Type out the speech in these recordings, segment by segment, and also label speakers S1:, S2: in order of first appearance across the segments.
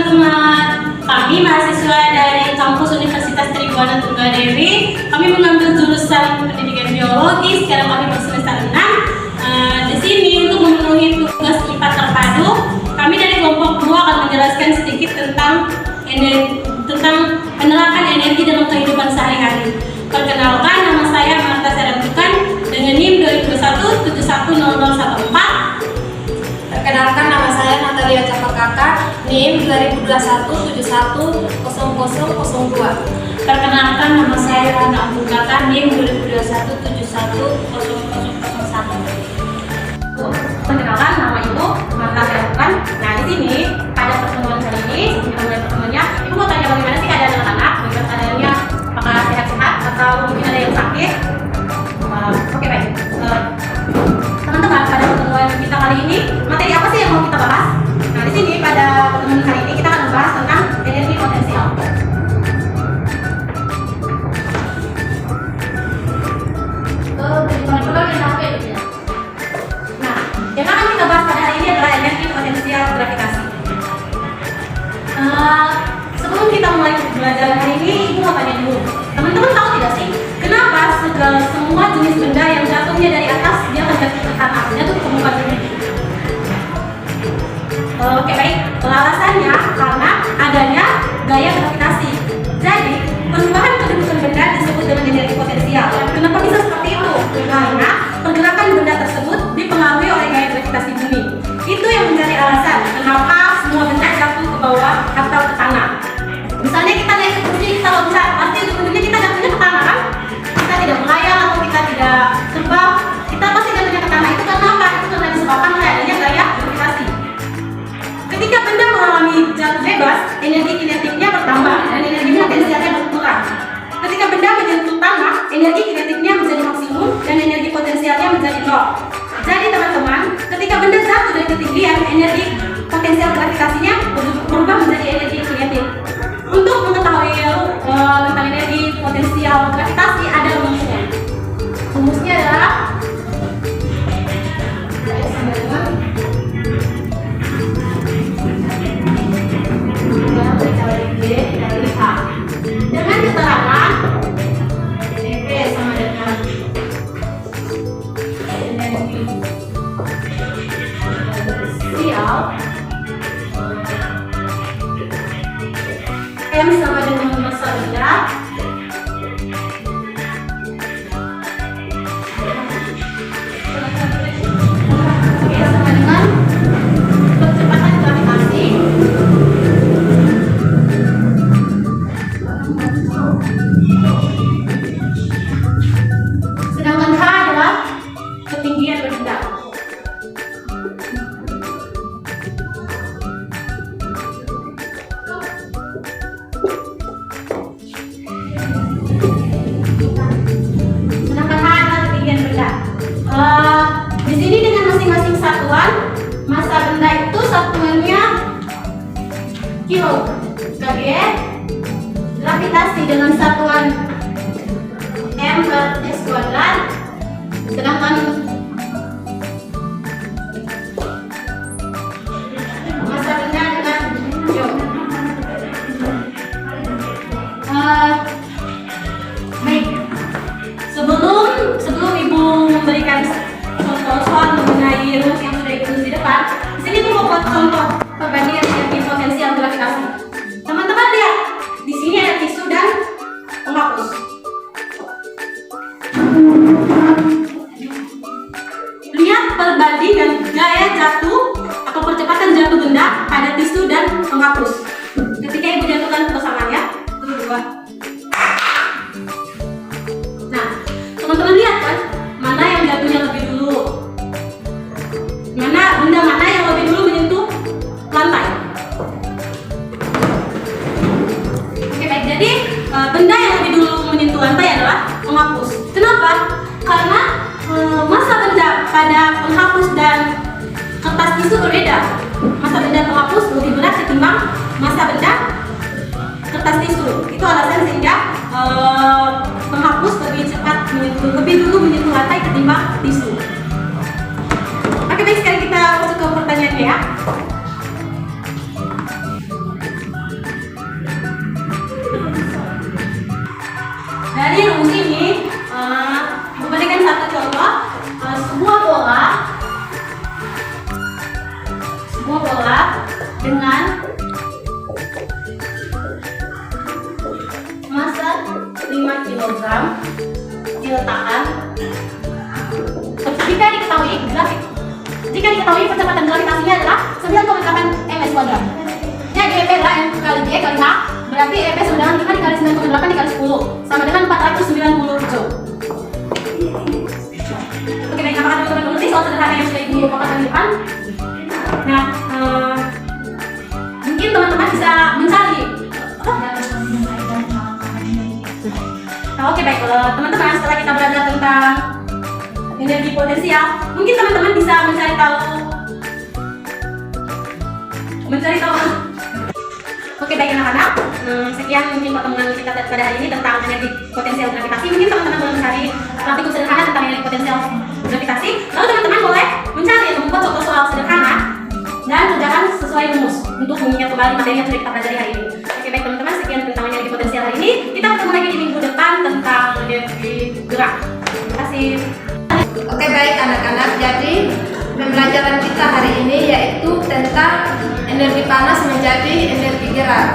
S1: teman-teman, kami mahasiswa dari kampus Universitas Tribhuwana Tunggadewi. Kami mengambil jurusan pendidikan biologi. Sekarang kami bersemester 6. Di sini untuk memenuhi tugas IPA terpadu, kami dari kelompok 2 akan menjelaskan sedikit tentang penerapan energi dalam kehidupan sehari-hari. Perkenalkan, nama saya Marta Serabukan dengan NIM 2021710014.
S2: Perkenalkan, nama saya Natalia Cakokaka, NIM 2021710002.
S1: Perkenalkan, nama saya Rana Abdulkaka, NIM 2021710001. Perkenalkan, nama Ibu Marta Serabukan. Nah, di sini pada pertemuan kali ini, sebelum mulai pertemuannya, Ibu mau tanya bagaimana sih keadaan anak-anak, bagaimana keadaannya, apakah sehat-sehat atau mungkin ada yang sakit? Oke, baik. Teman-teman, pada pertemuan kita kali ini, materi apa sih yang mau kita bahas? Nah, di sini pada pertemuan kali ini kita akan membahas tentang energi potensial. Nah, yang akan kita bahas pada hari ini adalah energi potensial gravitasi. Sebelum kita mulai belajar hari ini, Ibu mau tanya dulu. Teman-teman tahu tidak sih, kenapa semua jenis benda yang jatuhnya dari atas dia akan jatuh ke tanah, jatuh ke permukaan bumi? Oke, baik. Alasannya karena adanya gaya gravitasi. Jadi, perubahan kedudukan benda disebut dengan energi potensial. Kenapa bisa seperti itu? Karena pergerakan benda tersebut dipengaruhi oleh gaya gravitasi bumi. Itu yang menjadi alasan kenapa semua benda jatuh ke bawah atau ke tanah. Misalnya kita naik ke kursi, kita loncat, pasti ujung-ujungnya kita jatuhnya ke tanah kan? Kita tidak melayang atau kita tidak terbang, kita pasti jatuhnya ke tanah. Itu karena apa? Itu karena disebabkan oleh adanya gaya gravitasi. Ketika benda mengalami jatuh bebas, energi kinetiknya bertambah dan energi potensialnya berkurang. Ketika benda menyentuh tanah, energi kinetiknya menjadi maksimum dan energi potensialnya menjadi nol. Jadi teman-teman, ketika benda jatuh dari ketinggian, energi potensial gravitasinya berubah menjadi energi kinetik. Untuk mengetahui tentang energi potensial gravitasi ada rumusnya. Rumusnya adalah dengan keterangan P sama dengan energi potensial M sama dengan massa benda sama dengan percepatan gravitasi sedangkan H adalah ketinggian benda. Di sini dengan masing-masing satuan, massa benda itu satuannya kilo kg, gravitasi dengan satuan m per s kuadrat, sedangkan massa benda dengan joule. Baik, sebelum Ibu memberikan contoh soal mengenai rumus yang sudah Ibu di depan, di sini Ibu mau buat contoh perbandingan energi potensial gravitasi. Teman-teman lihat, di sini ada tisu dan penghapus. Lihat perbandingan gaya jatuh atau percepatan jatuh benda pada tisu dan penghapus. Ketika Ibu jatuhkan bersamaannya, itu 2. dengan massa 5 kg diletakkan. Jika diketahui percepatan gravitasinya adalah 9,8 ms kuadrat. Jadi EP adalah M kali G kali H, berarti EP sama dengan 5 dikali 9,8 dikali 10 sama dengan 490 joule. Oke, baik, apakah teman-teman mengerti soal sederhana yang sudah ibu paparkan di depan? Nah, mungkin teman-teman bisa mencari. Oke, baik, teman-teman, setelah kita belajar tentang energi potensial, mungkin teman-teman bisa mencari tahu. Oke, baik anak-anak, sekian mungkin pertemuan kita pada hari ini tentang energi potensial gravitasi. Mungkin teman-teman boleh mencari praktikum sederhana tentang energi potensial gravitasi. Lalu teman-teman boleh mencari atau membuat contoh soal sederhana dan kerjakan sesuai rumus untuk mengingat kembali materi yang sudah kita pelajari hari ini. Oke, baik teman-teman, sekian tentang energi potensial hari ini. Kita bertemu lagi di minggu depan tentang energi gerak. Terima kasih.
S2: Oke, baik anak-anak, jadi pembelajaran kita hari ini yaitu tentang energi panas menjadi energi gerak.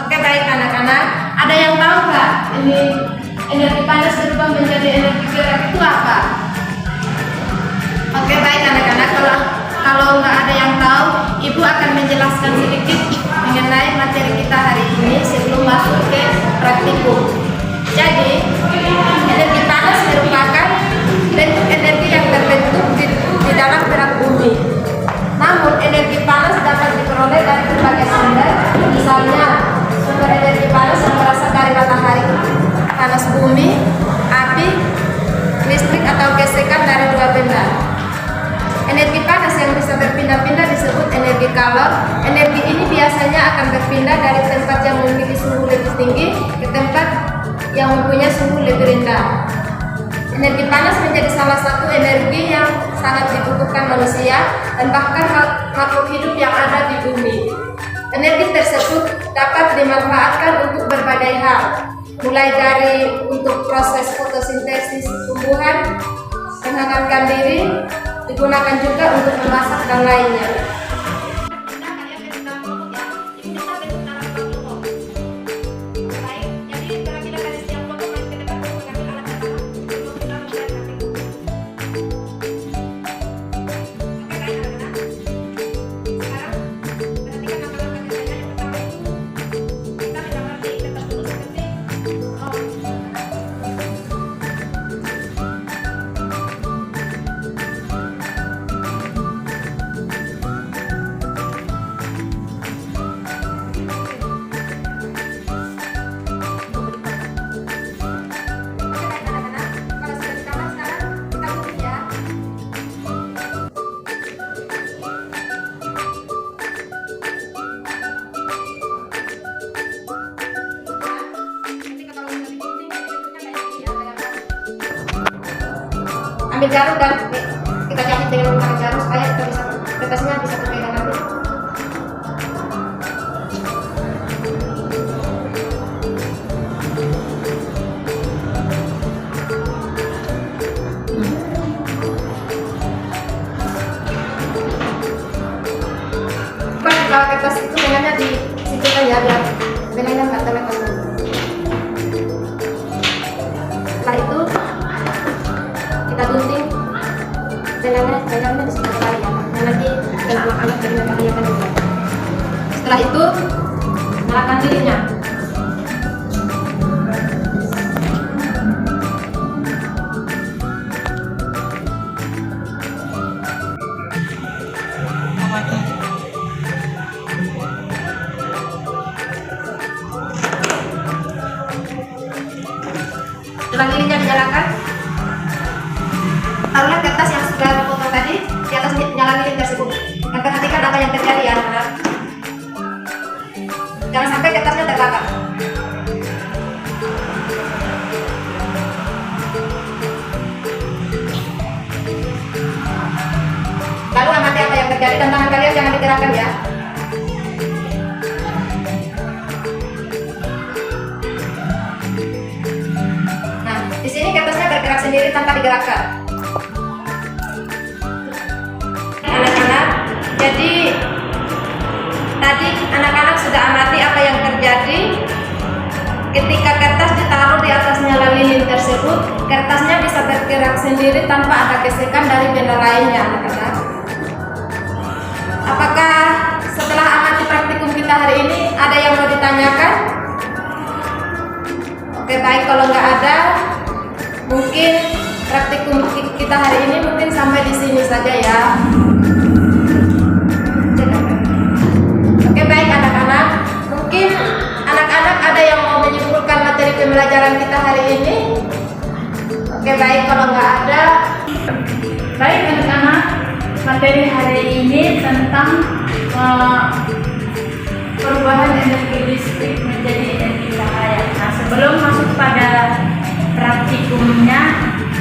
S2: Oke, baik anak-anak, ada yang tahu nggak ini energi panas berubah menjadi energi gerak itu apa? Oke, baik anak-anak, kalau nggak ada yang tahu, ibu akan menjelaskan sedikit mengenai materi kita hari ini sebelum masuk ke praktikum. Jadi energi panas merupakan energi yang terbentuk di dalam gerak bumi. Namun energi panas dapat diperoleh dari berbagai sumber, misalnya sumber energi panas yang berasal dari matahari, panas bumi, api, listrik atau gesekan dari dua benda. Energi panas yang bisa berpindah-pindah disebut energi kalor. Energi ini biasanya akan berpindah dari tempat yang memiliki suhu lebih tinggi ke tempat yang mempunyai suhu lebih rendah. Energi panas menjadi salah satu energi yang sangat dibutuhkan manusia dan bahkan makhluk hidup yang ada di bumi. Energi tersebut dapat dimanfaatkan untuk berbagai hal, mulai dari untuk proses fotosintesis tumbuhan, menghangatkan diri, digunakan juga untuk memasak dan lainnya. Ambil jarum dan kita jahit dengan menggunakan jarum supaya kita bisa kertasnya bisa terpegang nanti. Kalau kertas itu benangnya di situ ya, biar benangnya nggak terlepas. Setelah itu kita gunting benangnya di sebelah kali ya, dan nanti kita anak-anak dari akan juga. Setelah itu nyalakan lilinnya. Setelah lilinnya dinyalakan, taruhlah kertas yang hati-hati ya anak-anak. Jangan sampai kertasnya terbakar. Lalu amati apa yang terjadi dan tangan kalian jangan digerakkan ya. Nah, di sini kertasnya bergerak sendiri tanpa digerakkan. Anak-anak, jadi tadi anak-anak sudah amati apa yang terjadi ketika kertas ditaruh di atas nyala lilin tersebut. Kertasnya bisa bergerak sendiri tanpa ada gesekan dari benda lainnya, anak-anak. Apakah setelah amati praktikum kita hari ini ada yang mau ditanyakan? Oke, baik, kalau nggak ada, mungkin praktikum kita hari ini mungkin sampai di sini saja ya. Oke, baik anak-anak, mungkin anak-anak ada yang mau menyimpulkan materi pembelajaran kita hari ini? Oke, baik, kalau nggak ada,
S3: Baik anak-anak, materi hari ini tentang perubahan energi listrik menjadi energi cahaya. Nah, sebelum masuk pada praktikumnya,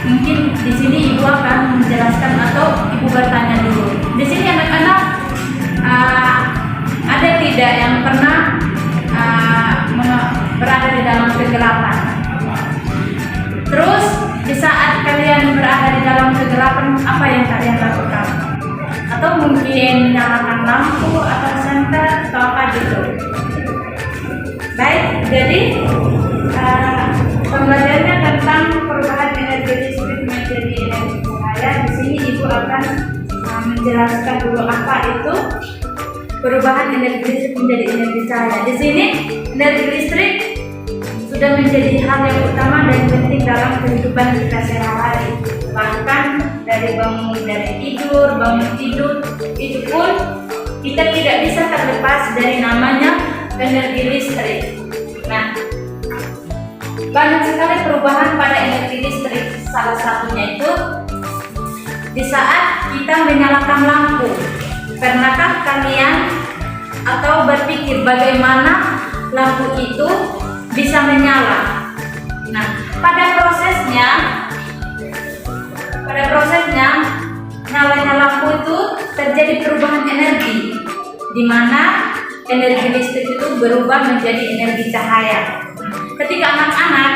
S3: mungkin di sini ibu akan menjelaskan atau ibu bertanya dulu. Di sini anak-anak ada tidak yang pernah berada di dalam kegelapan? Terus di saat kalian berada di dalam kegelapan, apa yang kalian lakukan? Atau mungkin nyalakan lampu atau senter atau apa gitu. Baik, jadi pembelajarannya tentang perubahan energi listrik menjadi energi cahaya. Di sini ibu akan menjelaskan dulu apa itu perubahan energi listrik menjadi energi cahaya. Di sini energi listrik sudah menjadi hal yang utama dan penting dalam kehidupan kita sehari-hari. Bahkan dari bangun tidur itu pun kita tidak bisa terlepas dari namanya energi listrik. Nah, banyak sekali perubahan pada energi listrik. Salah satunya itu di saat kita menyalakan lampu. Pernahkah kalian atau berpikir bagaimana lampu itu bisa menyala? Nah, pada prosesnya nyalanya lampu itu terjadi perubahan energi, di mana energi listrik itu berubah menjadi energi cahaya. Ketika anak-anak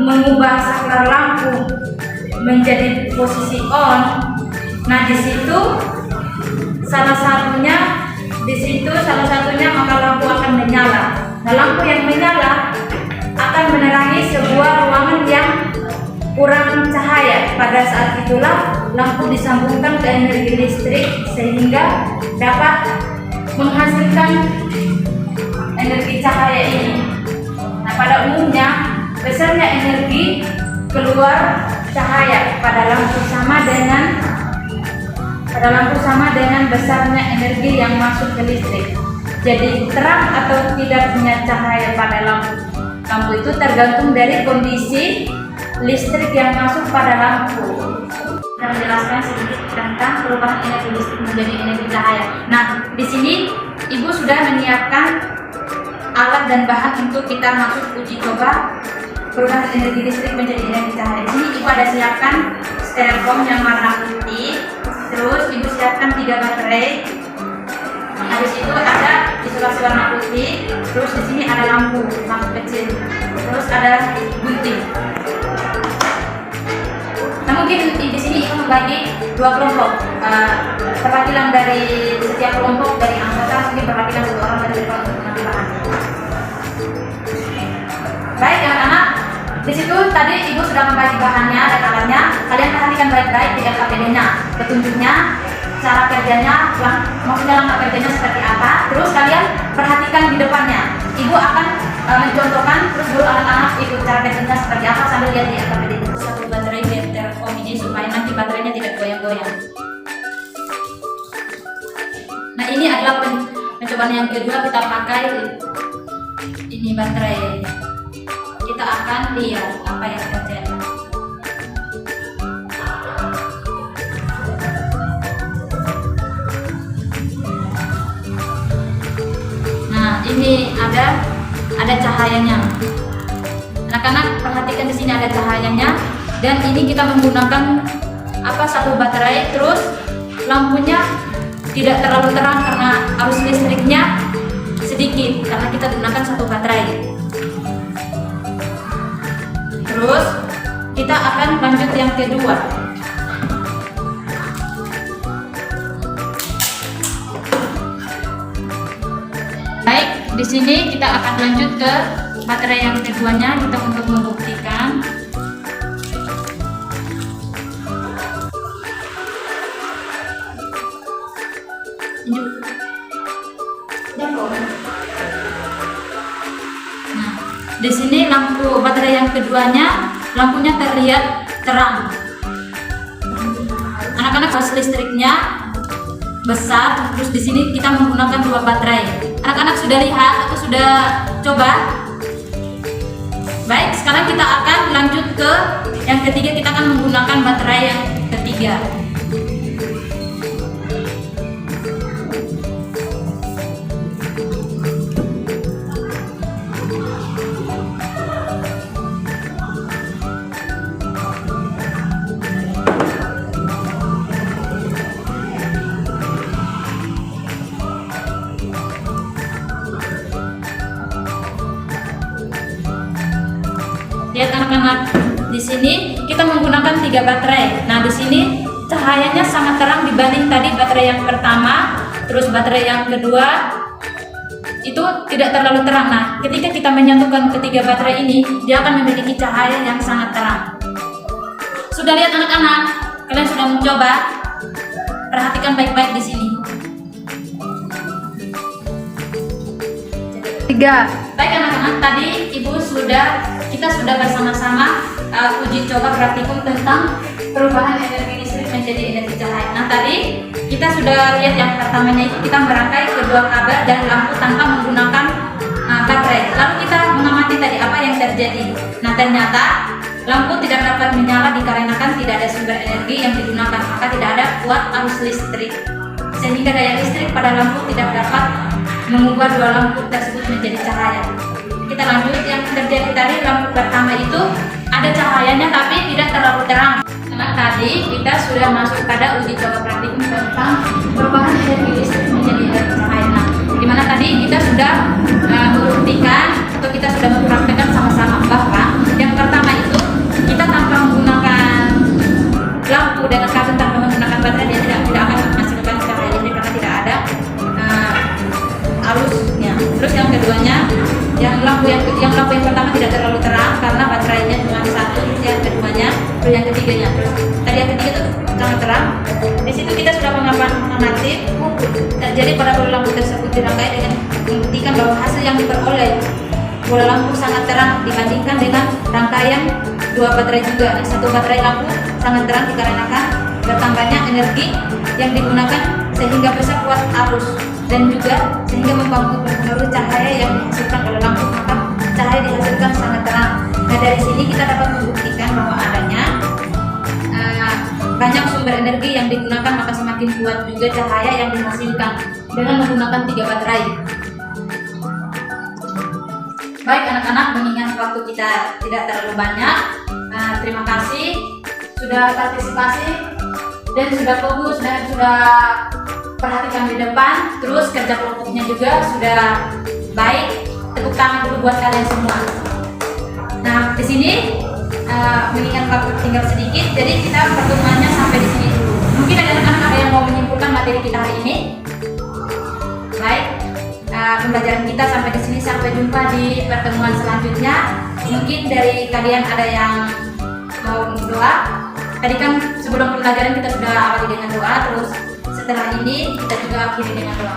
S3: mengubah saklar lampu menjadi posisi on, nah di situ salah satunya maka lampu akan menyala. Nah, lampu yang menyala akan menerangi sebuah ruangan yang kurang cahaya. Pada saat itulah lampu disambungkan ke energi listrik sehingga dapat menghasilkan energi cahaya ini. Nah, pada umumnya besarnya energi keluar cahaya pada lampu sama dengan besarnya energi yang masuk ke listrik. Jadi terang atau tidaknya cahaya pada lampu itu tergantung dari kondisi listrik yang masuk pada lampu. Kita menjelaskan sedikit tentang perubahan energi listrik menjadi energi cahaya. Nah, di sini ibu sudah menyiapkan alat dan bahan untuk kita masuk uji coba perubahan energi listrik menjadi energi cahaya. Di sini ibu ada siapkan styrofoam yang warna putih. Terus ibu siapkan 3 baterai. Habis itu ada isolasi warna putih. Terus di sini ada lampu kecil. Terus ada gunting. Nah, mungkin di sini ibu membagi 2 kelompok. Perwakilan dari setiap kelompok dari anggota mungkin perwakilan 2 orang dari kelompok penampilan. Baik anak-anak, di situ tadi ibu sudah membagi bahannya dan alatnya. Kalian perhatikan baik-baik di LKPD-nya, petunjuknya, cara kerjanya, maksudnya langkah kerjanya seperti apa. Terus kalian perhatikan di depannya. Ibu akan mencontohkan, terus guru anak-anak ikut cara kerjanya seperti apa sambil lihat di LKPD-nya. Satu baterai styrofoam ini supaya nanti baterainya tidak goyang-goyang. Nah, ini adalah pencobaan yang kedua, kita pakai ini baterai. Kita akan lihat apa yang terjadi.
S4: ada cahayanya. Anak-anak perhatikan di sini ada cahayanya, dan ini kita menggunakan satu baterai, terus lampunya tidak terlalu terang karena arus listriknya sedikit karena kita gunakan satu baterai. Terus kita akan lanjut yang kedua. Baik, di sini kita akan lanjut ke baterai yang keduanya kita untuk membuktikan. Nah, di sini lampu baterai yang keduanya, lampunya terlihat terang. Anak-anak arus listriknya besar, terus di sini kita menggunakan dua baterai. Anak-anak sudah lihat atau sudah coba? Baik, sekarang kita akan lanjut ke yang ketiga. Kita akan menggunakan baterai yang ketiga. Lihat anak-anak, di sini kita menggunakan 3 baterai. Nah, di sini cahayanya sangat terang dibanding tadi baterai yang pertama, terus baterai yang kedua itu tidak terlalu terang. Nah, ketika kita menyatukan ketiga baterai ini, dia akan memiliki cahaya yang sangat terang. Sudah lihat anak-anak? Kalian sudah mencoba? Perhatikan baik-baik di sini.
S2: 3.
S4: Baik anak-anak, tadi kita sudah bersama-sama uji coba praktikum tentang perubahan energi listrik menjadi energi cahaya. Nah, tadi kita sudah lihat yang pertamanya itu kita merangkai kedua kabel dan lampu tanpa menggunakan baterai. Lalu kita mengamati tadi apa yang terjadi. Nah, ternyata lampu tidak dapat menyala dikarenakan tidak ada sumber energi yang digunakan, maka tidak ada kuat arus listrik, sehingga daya listrik pada lampu tidak dapat mengubah dua lampu tersebut menjadi cahaya. Kita lanjut, yang terjadi tadi lampu pertama itu ada cahayanya tapi tidak terlalu terang. Karena tadi kita sudah masuk pada uji coba praktikum tentang perubahan energi listrik menjadi energi cahaya. Nah, dimana tadi kita sudah membuktikan atau kita sudah mempraktekkan sama-sama bahwa yang pertama itu kita tanpa menggunakan lampu dengan kabel, tanpa menggunakan baterai, dia tidak akan menghasilkan cahaya listrik karena tidak ada arusnya. Terus yang keduanya, yang lampu yang pertama tidak terlalu terang karena baterainya cuma satu. Terus yang keduanya, terus yang ketiganya, terus tadi yang ketiga itu sangat terang. Di situ kita sudah mengamati terjadi pada bola lampu tersebut dirangkai dengan membuktikan bahwa hasil yang diperoleh bola lampu sangat terang dibandingkan dengan rangkaian dua baterai juga. Nah, satu baterai lampu sangat terang dikarenakan bertambahnya energi yang digunakan sehingga bisa kuat arus dan juga sehingga mempengaruhi cahaya yang dihasilkan oleh lampu, maka cahaya dihasilkan sangat terang. Nah, dari sini kita dapat membuktikan bahwa adanya banyak sumber energi yang digunakan, maka semakin kuat juga cahaya yang dihasilkan dengan menggunakan 3 baterai. Baik anak-anak, mengingat waktu kita tidak terlalu banyak, terima kasih sudah partisipasi dan sudah fokus dan sudah perhatikan di depan, terus kerja kelompoknya juga sudah baik. Tepuk tangan dulu buat kalian semua. Nah, di sini mengingat waktu tinggal sedikit, jadi kita pertemuannya sampai di sini dulu. Mungkin ada anak-anak ada yang mau menyimpulkan materi kita hari ini. Baik, pembelajaran kita sampai di sini, sampai jumpa di pertemuan selanjutnya. Mungkin dari kalian ada yang mau doa. Tadi kan sebelum pembelajaran kita sudah awali dengan doa, terus setelah ini kita juga akhiri dengan doa.